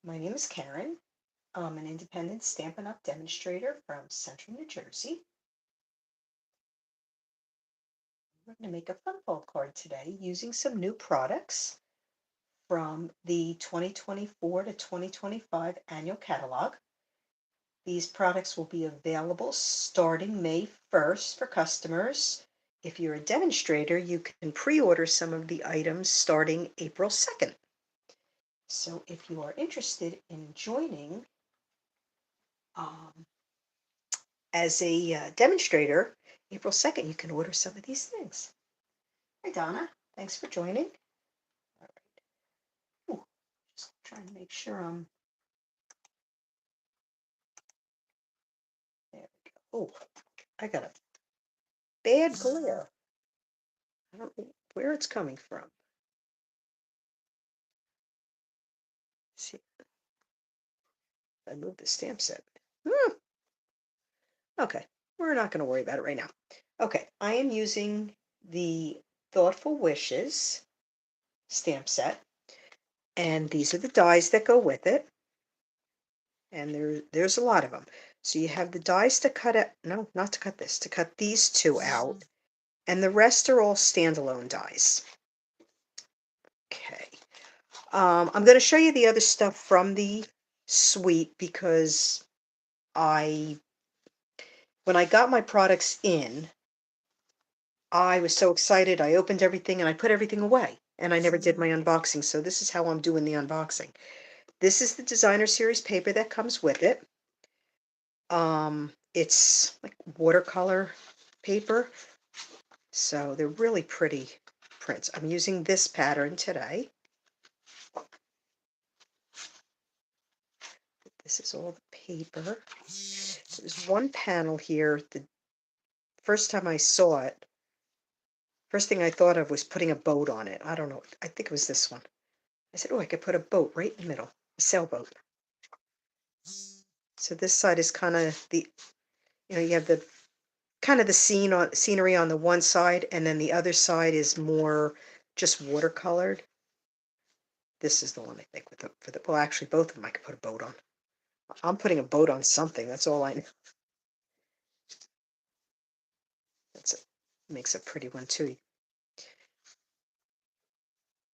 My name is Karen. I'm an independent Stampin' Up! Demonstrator from Central New Jersey. We're going to make a fun fold card today using some new products from the 2024 to 2025 annual catalog. These products will be available starting May 1st for customers. If you're a demonstrator, you can pre-order some of the items starting April 2nd. So if you are interested in joining as a demonstrator, April 2nd, you can order some of these things. Hi, Donna. Thanks for joining. All right. Ooh, just trying to make sure I'm. There we go. Oh, I got a bad glare. I don't know where it's coming from. Let's see, I moved the stamp set. Okay, we're not going to worry about it right now. Okay, I am using the Thoughtful Wishes stamp set, and these are the dies that go with it. And there's a lot of them. So you have the dies to cut it. No, not to cut this, to cut these two out, and the rest are all standalone dies. Okay. I'm going to show you the other stuff from the suite because when I got my products in, I was so excited. I opened everything and I put everything away, and I never did my unboxing. So this is how I'm doing the unboxing. This is the designer series paper that comes with it. It's like watercolor paper, so they're really pretty prints. I'm using this pattern today. This is all the paper. There's one panel here. The first time I saw it, first thing I thought of was putting a boat on it. I don't know. I think it was this one. I said, oh, I could put a boat right in the middle, a sailboat. So this side is kind of you have the kind of the scenery on the one side, and then the other side is more just watercolored. This is the one I think well, actually both of them I could put a boat on. I'm putting a boat on something. That's all I know. Makes a pretty one too.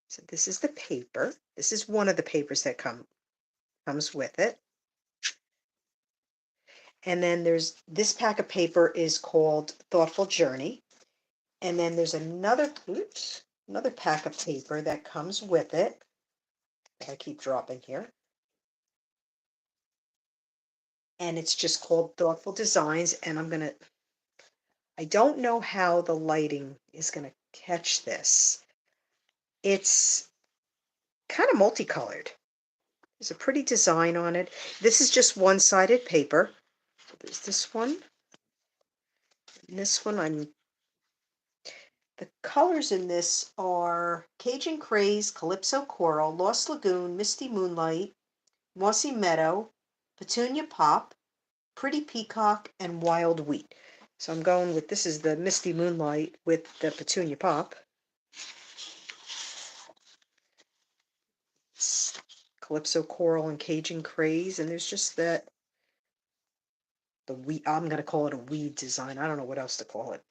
So this is the paper. This is one of the papers that comes with it. And then there's this pack of paper is called Thoughtful Journey. And then there's another pack of paper that comes with it. I keep dropping here. And it's just called Thoughtful Designs. And I don't know how the lighting is going to catch this. It's kind of multicolored. There's a pretty design on it. This is just one-sided paper. There's this one. And this one, the colors in this are Cajun Craze, Calypso Coral, Lost Lagoon, Misty Moonlight, Mossy Meadow, Petunia Pop, Pretty Peacock, and Wild Wheat. So I'm going with, this is the Misty Moonlight with the Petunia Pop. It's Calypso Coral and Cajun Craze, and there's just the weed. I'm going to call it a weed design. I don't know what else to call it.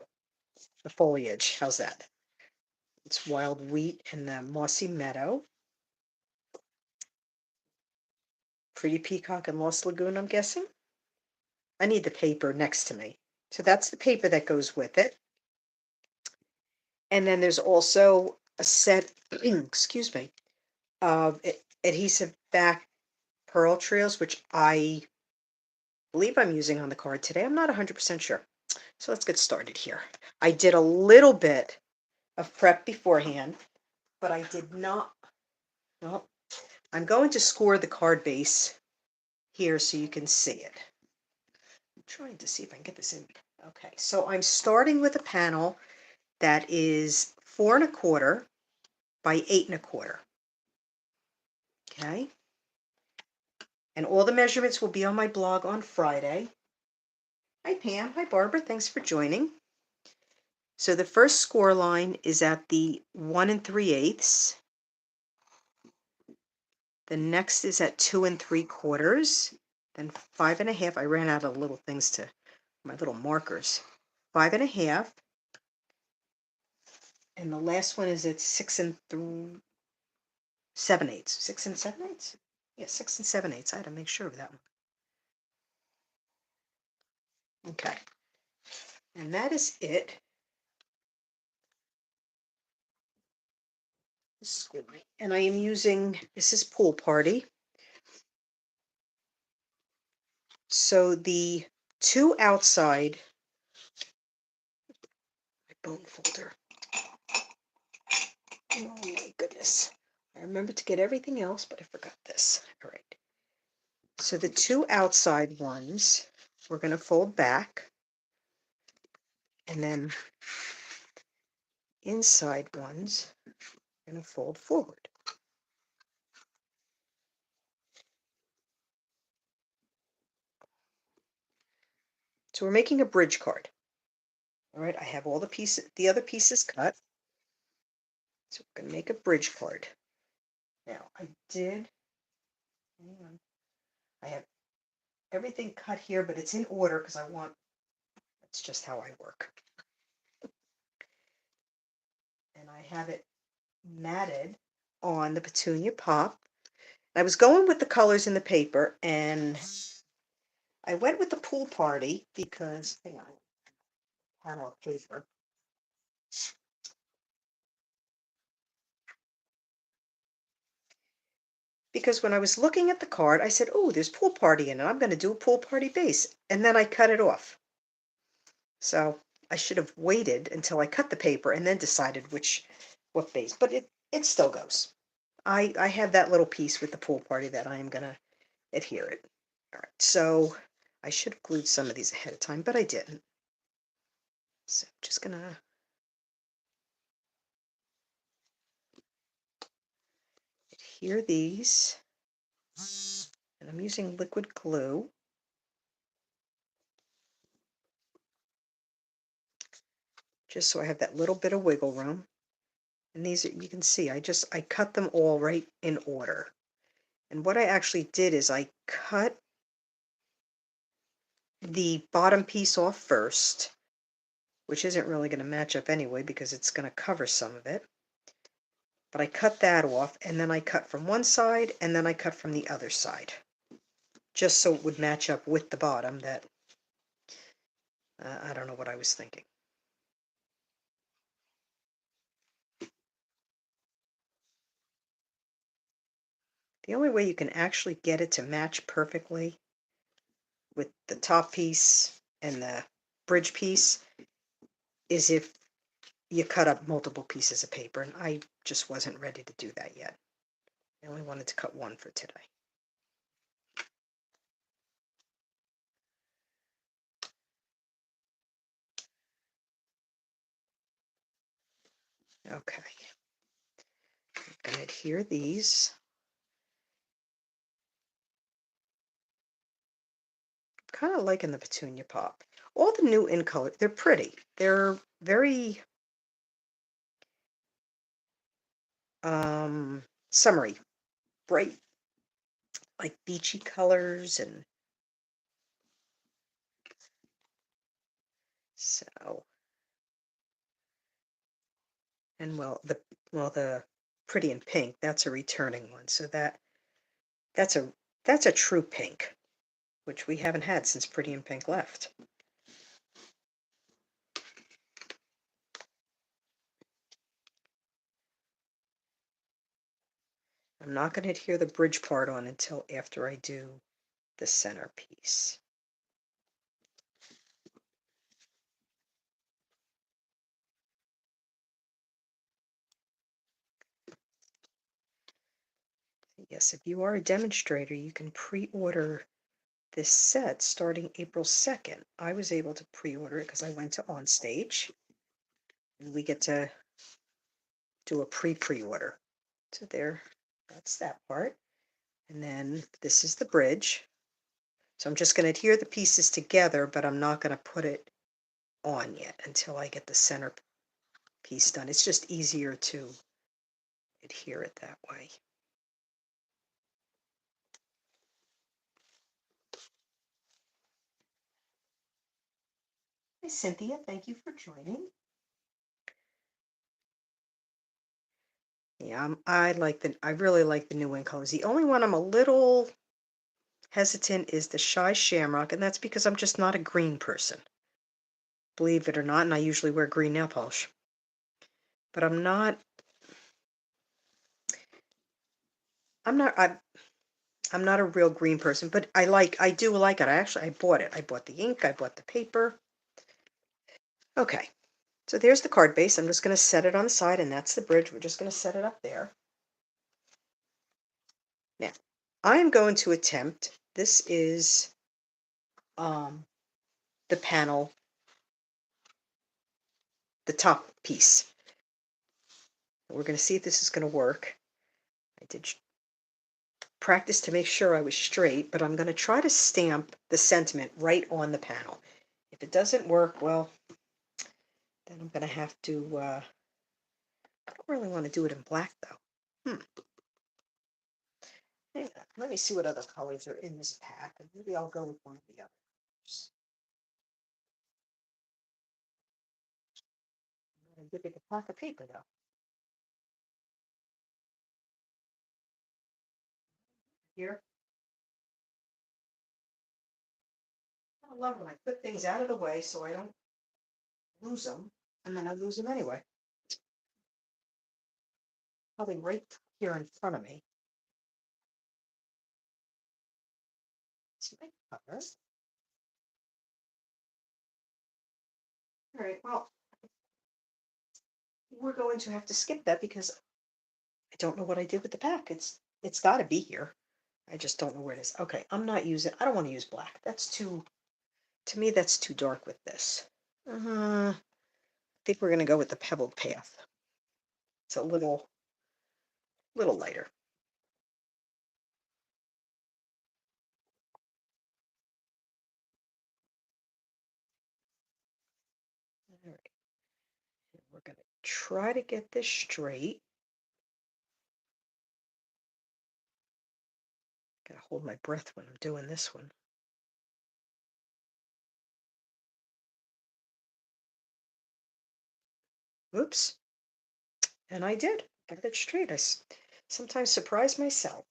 The foliage, how's that? It's Wild Wheat and the Mossy Meadow. Pretty Peacock and Lost Lagoon, I'm guessing. I need the paper next to me. So that's the paper that goes with it. And then there's also a set, excuse me, of adhesive back pearl trails, which I believe I'm using on the card today. I'm not 100% sure. So let's get started here. I did a little bit of prep beforehand, but I did not. Well, I'm going to score the card base here so you can see it. I'm trying to see if I can get this in. Okay, so I'm starting with a panel that is 4 1/4 by 8 1/4. Okay, and all the measurements will be on my blog on Friday. Hi Pam, hi Barbara, thanks for joining. So the first score line is at the 1 3/8. The next is at 2 3/4. Then 5 1/2. I ran out of little things my little markers. 5 1/2. And the last one is at 6 7/8. 6 7/8? Yeah, 6 7/8. I had to make sure of that one. Okay. And that is it. And I am using, this is Pool Party. So the two outside, my bone folder. Oh my goodness. I remembered to get everything else, but I forgot this. All right. So the two outside ones, we're going to fold back. And then inside ones, we're going to fold forward. So we're making a bridge card. All right, I have all the other pieces cut. So we're going to make a bridge card. Now, hang on. I have everything cut here, but it's in order because that's just how I work. And I have it matted on the Petunia Pop. I was going with the colors in the paper, and I went with the Pool Party because, hang on, panel of paper. Because when I was looking at the card, I said, oh, there's Pool Party in it. I'm going to do a Pool Party base. And then I cut it off. So I should have waited until I cut the paper and then decided what base. But it still goes. I have that little piece with the Pool Party that I am going to adhere it. All right, so I should have glued some of these ahead of time, but I didn't. So I'm just going to adhere these. And I'm using liquid glue. Just so I have that little bit of wiggle room. And these, you can see, I cut them all right in order. And what I actually did is I cut the bottom piece off first, which isn't really going to match up anyway because it's going to cover some of it. But I cut that off, and then I cut from one side, and then I cut from the other side, just so it would match up with the bottom. That I don't know what I was thinking. The only way you can actually get it to match perfectly with the top piece and the bridge piece is if you cut up multiple pieces of paper, and I just wasn't ready to do that yet. I only wanted to cut one for today. Okay. I'm going to adhere these. Kind of liking the Petunia Pop. All the new in color, they're pretty. They're very summery, bright, like beachy colors, and so, and the pretty in pink, that's a returning one. So that's a true pink, which we haven't had since Pretty in Pink left. I'm not going to adhere the bridge part on until after I do the centerpiece. Yes, if you are a demonstrator, you can pre-order this set starting April 2nd. I was able to pre-order it because I went to OnStage, and we get to do a pre-order. So that's that part. And then this is the bridge. So I'm just going to adhere the pieces together, but I'm not going to put it on yet until I get the center piece done. It's just easier to adhere it that way. Hi, Cynthia. Thank you for joining. Yeah, I really like the new ink colors. The only one I'm a little hesitant is the Shy Shamrock, and that's because I'm just not a green person, believe it or not, and I usually wear green nail polish. But I'm not I'm not a real green person, but I do like it. I bought it. I bought the ink, I bought the paper. Okay. So there's the card base. I'm just going to set it on the side, and that's the bridge. We're just going to set it up there. Now, I'm going to attempt, this is the panel, the top piece. We're going to see if this is going to work. I did practice to make sure I was straight, but I'm going to try to stamp the sentiment right on the panel. If it doesn't work, well, then I'm going to have to, I don't really want to do it in black though. Hang on, let me see what other colors are in this pack, and maybe I'll go with one of the others. I'm going to give it a pack of paper though. Here. I love when I put things out of the way so I don't lose them, and then I lose them anyway. Probably right here in front of me. It's my cover. All right, well, we're going to have to skip that because I don't know what I did with the pack. It's got to be here. I just don't know where it is. Okay, I don't want to use black. To me, that's too dark with this. I think we're going to go with the pebbled path. It's a little lighter. All right, we're going to try to get this straight. Gotta hold my breath when I'm doing this one. Oops. And I did. Got it straight. Sometimes surprise myself.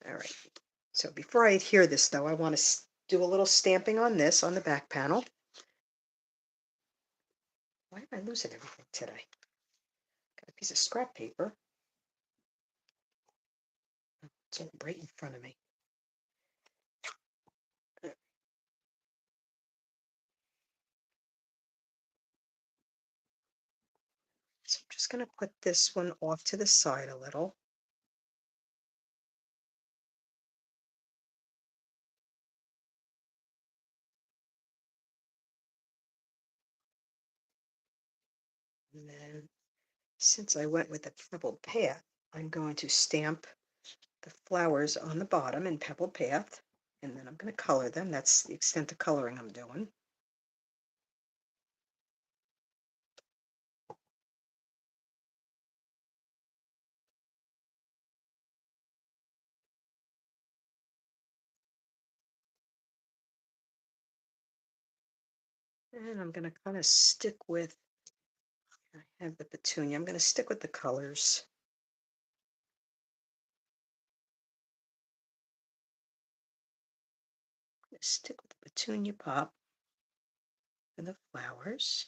All right. So before I adhere this, though, I want to do a little stamping on this on the back panel. Why am I losing everything today? Got a piece of scrap paper. It's all right in front of me. So I'm just going to put this one off to the side a little. And then since I went with the pebbled path, I'm going to stamp the flowers on the bottom in pebbled path. And then I'm going to color them. That's the extent of coloring I'm doing. And I'm going to kind of stick with, I have the petunia, I'm going to stick with the colors. Stick with the petunia pop and the flowers.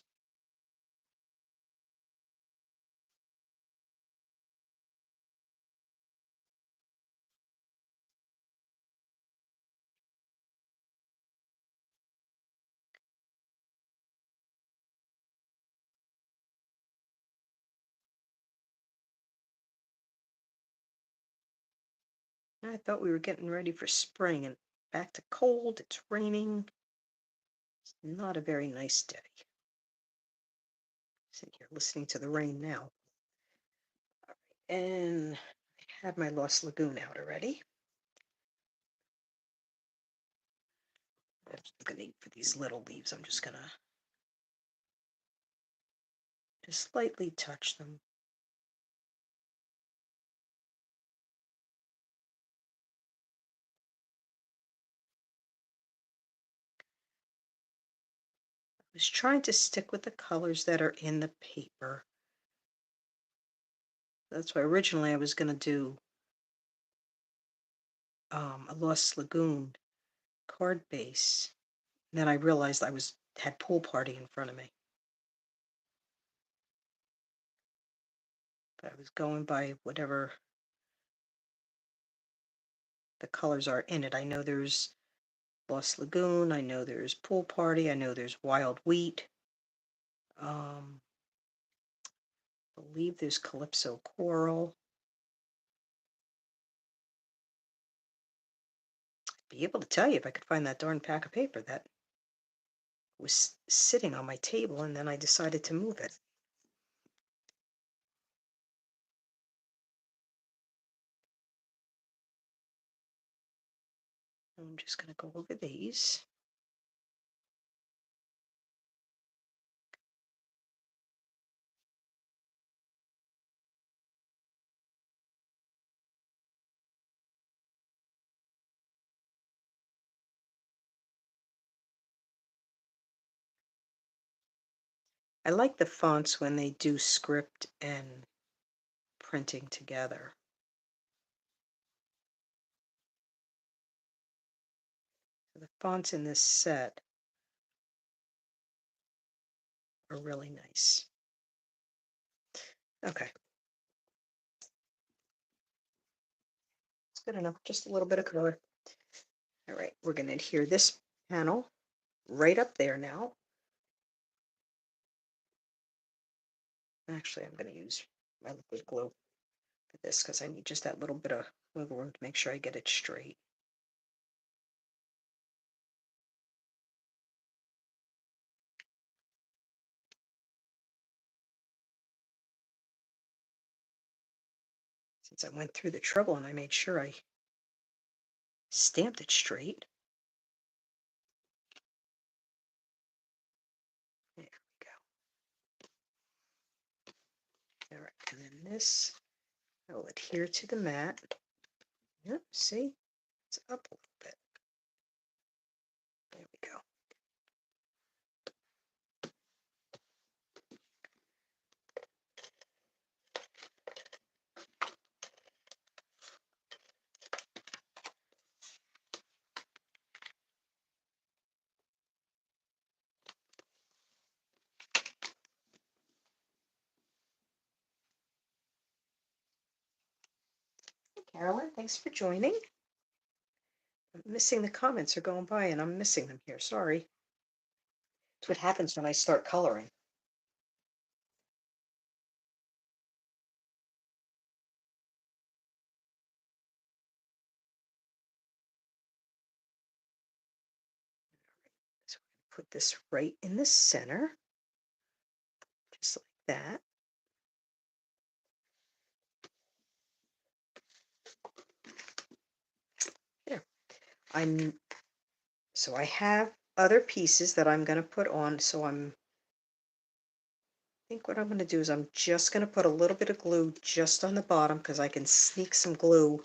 I thought we were getting ready for spring and back to cold. It's raining. It's not a very nice day. Sit here listening to the rain now. And I had my Lost Lagoon out already. I'm going to, for these little leaves, I'm just going to just lightly touch them. was trying to stick with the colors that are in the paper. That's why originally I was going to do a Lost Lagoon card base. And then I realized I had Pool Party in front of me. But I was going by whatever the colors are in it. I know there's Lost Lagoon, I know there's Pool Party, I know there's Wild Wheat. I believe there's Calypso Coral. Be able to tell you if I could find that darn pack of paper that was sitting on my table and then I decided to move it. I'm just going to go over these. I like the fonts when they do script and printing together. The fonts in this set are really nice. Okay. It's good enough, just a little bit of color. All right, we're going to adhere this panel right up there now. Actually, I'm going to use my liquid glue for this because I need just that little bit of wiggle room to make sure I get it straight. Since I went through the trouble and I made sure I stamped it straight. There we go. All right, and then this, I will adhere to the mat. Yep, see? It's up a little bit. There we go. Carolyn, thanks for joining. I'm missing the comments are going by and I'm missing them here. Sorry. It's what happens when I start coloring. So we're going to put this right in the center, just like that. There. So I have other pieces that I'm going to put on. So I think what I'm going to do is I'm just going to put a little bit of glue just on the bottom because I can sneak some glue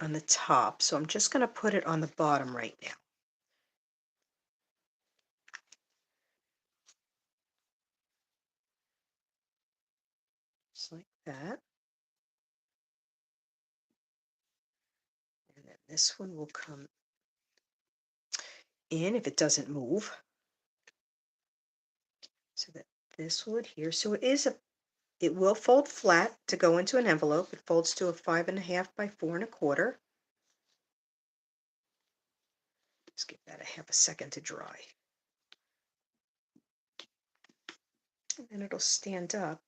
on the top. So I'm just going to put it on the bottom right now. Just like that. And then this one will come in if it doesn't move. So that this will adhere. So it will fold flat to go into an envelope. It folds to a 5.5 by 4.25. Just give that a half a second to dry. And then it'll stand up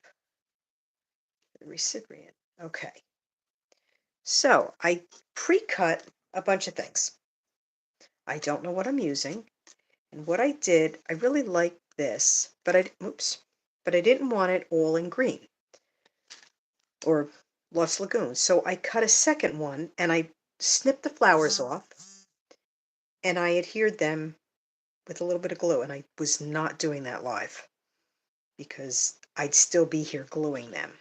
for the recipient. Okay. So I pre-cut a bunch of things. I don't know what I'm using. And what I did, I really like this, but I didn't want it all in green or Lost Lagoon. So I cut a second one and I snipped the flowers off and I adhered them with a little bit of glue. And I was not doing that live because I'd still be here gluing them.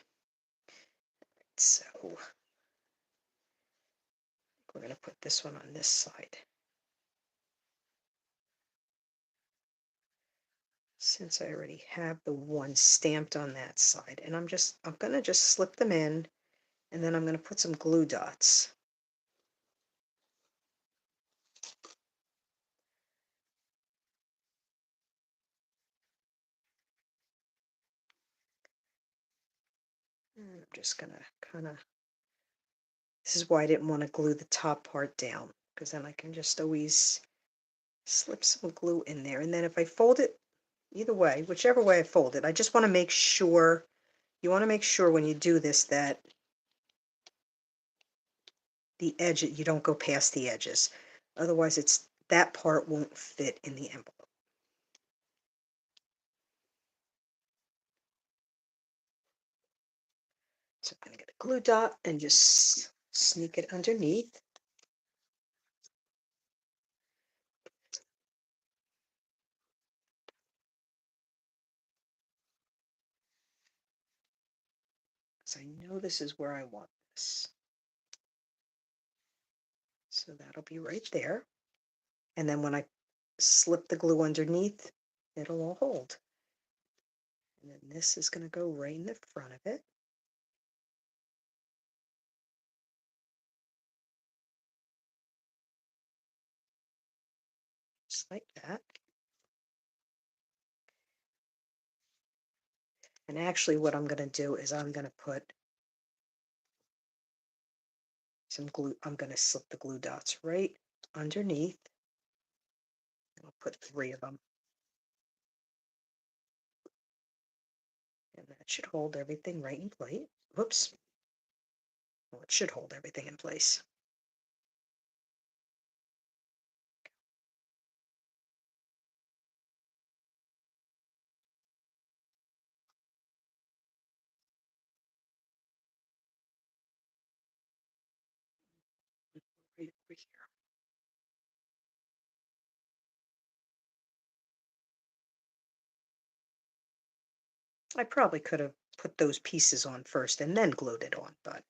So we're going to put this one on this side. since I already have the one stamped on that side, and I'm gonna just slip them in, and then I'm gonna put some glue dots. And I'm just gonna kind of, this is why I didn't want to glue the top part down, because then I can just always slip some glue in there. And then if I fold it, either way, whichever way I fold it, I just want to make sure, you want to make sure when you do this that the edge, you don't go past the edges. Otherwise, that part won't fit in the envelope. So I'm going to get a glue dot and just sneak it underneath. Because I know this is where I want this. So that'll be right there. And then when I slip the glue underneath, it'll all hold. And then this is going to go right in the front of it. Just like that. And actually what I'm going to do is I'm going to put some glue, I'm going to slip the glue dots right underneath. I'll put 3 of them. And that should hold everything right in place. Whoops. Well, it should hold everything in place. Right over here. I probably could have put those pieces on first and then glued it on, but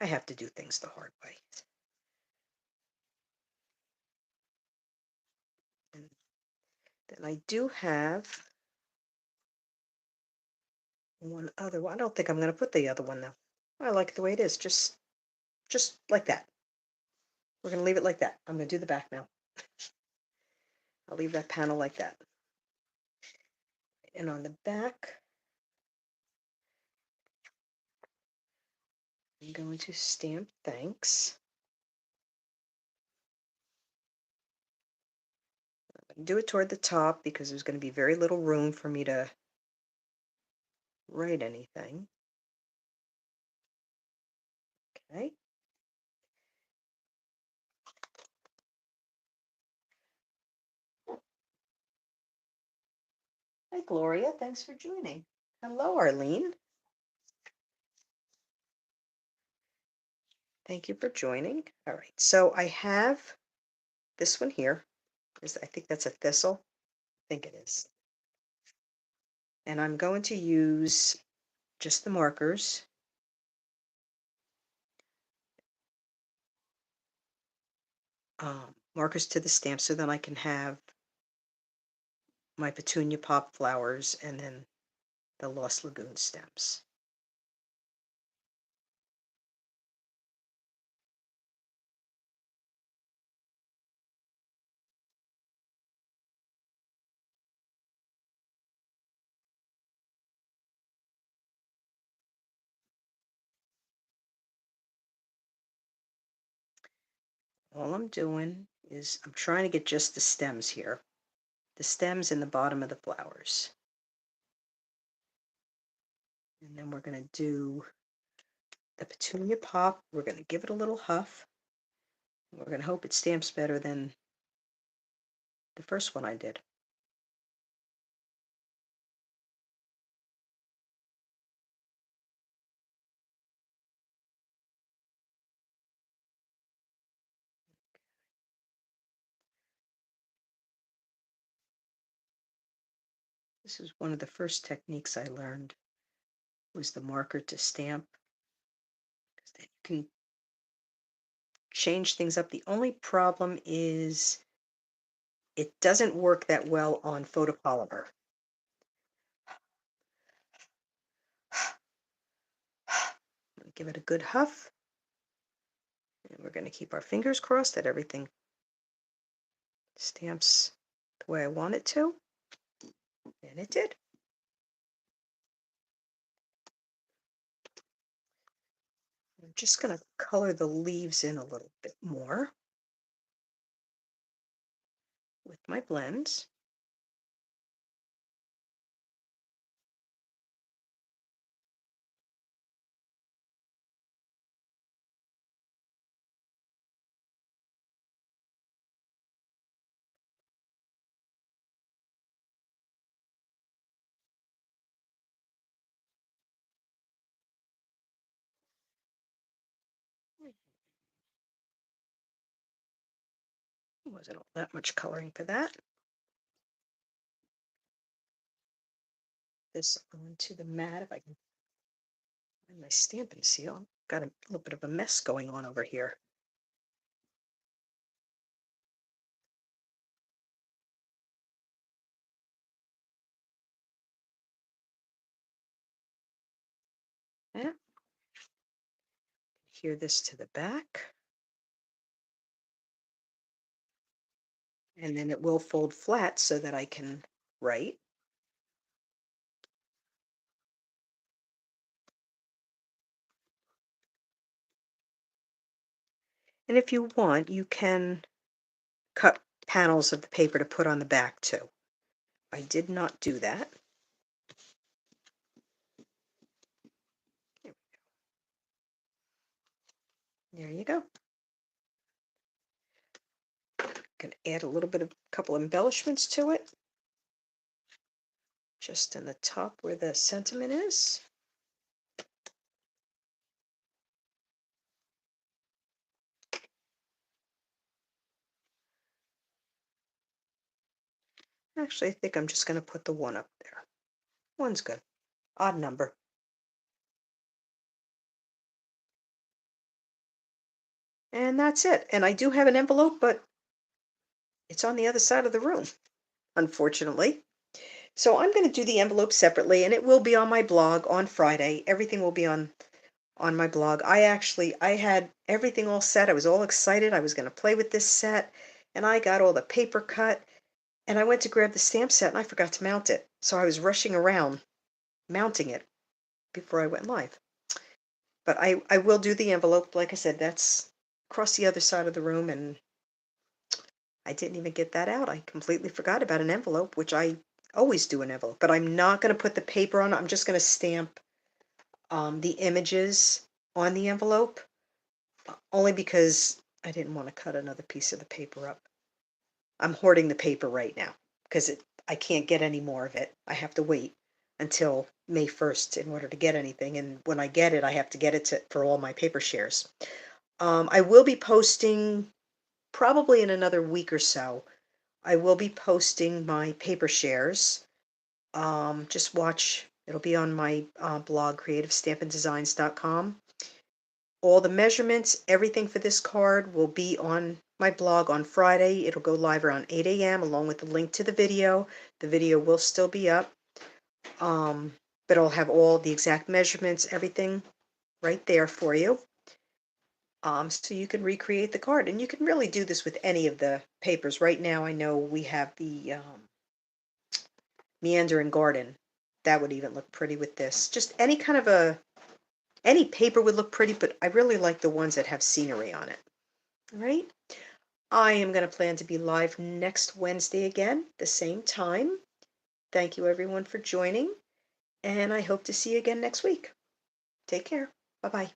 I have to do things the hard way. And then I do have one other one. I don't think I'm going to put the other one though. I like it the way it is, just like that. We're going to leave it like that. I'm going to do the back now. I'll leave that panel like that. And on the back, I'm going to stamp thanks. Do it toward the top because there's going to be very little room for me to write anything. Okay. Hi, Gloria. Thanks for joining. Hello, Arlene. Thank you for joining. All right. So I have this one here. I think that's a thistle. I think it is. And I'm going to use just the markers. Markers to the stamp so then I can have my petunia pop flowers and then the Lost Lagoon stems. All I'm doing is I'm trying to get just the stems here. The stems in the bottom of the flowers. And then we're going to do the petunia pop. We're going to give it a little huff. We're going to hope it stamps better than the first one I did. This is one of the first techniques I learned, was the marker to stamp. Because then you can change things up. The only problem is it doesn't work that well on photopolymer. Give it a good huff. And we're going to keep our fingers crossed that everything stamps the way I want it to. And it did. I'm just going to color the leaves in a little bit more with my blends. Wasn't all that much coloring for that. This onto the mat if I can find my Stampin' seal. Got a little bit of a mess going on over here. Yeah. Adhere this to the back. And then it will fold flat so that I can write. And if you want, you can cut panels of the paper to put on the back too. I did not do that. There you go. Can add a little bit of a couple embellishments to it. Just in the top where the sentiment is. Actually, I think I'm just going to put the one up there. One's good. Odd number. And that's it. And I do have an envelope, but it's on the other side of the room, unfortunately. So I'm going to do the envelope separately, and it will be on my blog on Friday. Everything will be on my blog. I had everything all set. I was all excited. I was going to play with this set, and I got all the paper cut, and I went to grab the stamp set, and I forgot to mount it. So I was rushing around mounting it before I went live. But I will do the envelope. Like I said, that's across the other side of the room, and I didn't even get that out. I completely forgot about an envelope, which I always do an envelope. But I'm not going to put the paper on it. I'm just going to stamp the images on the envelope, only because I didn't want to cut another piece of the paper up. I'm hoarding the paper right now because I can't get any more of it. I have to wait until May 1st in order to get anything. And when I get it, I have to get it for all my paper shares. I will be posting probably in another week or so. I will be posting my paper shares. Just watch. It'll be on my blog, creativestampindesigns.com. All the measurements, everything for this card will be on my blog on Friday. It'll go live around 8 a.m. along with the link to the video. The video will still be up, but it'll have all the exact measurements, everything right there for you. So you can recreate the card. And you can really do this with any of the papers. Right now, I know we have the Meandering Garden. That would even look pretty with this. Just any kind of any paper would look pretty, but I really like the ones that have scenery on it. All right. I am going to plan to be live next Wednesday again, the same time. Thank you everyone for joining, and I hope to see you again next week. Take care. Bye-bye.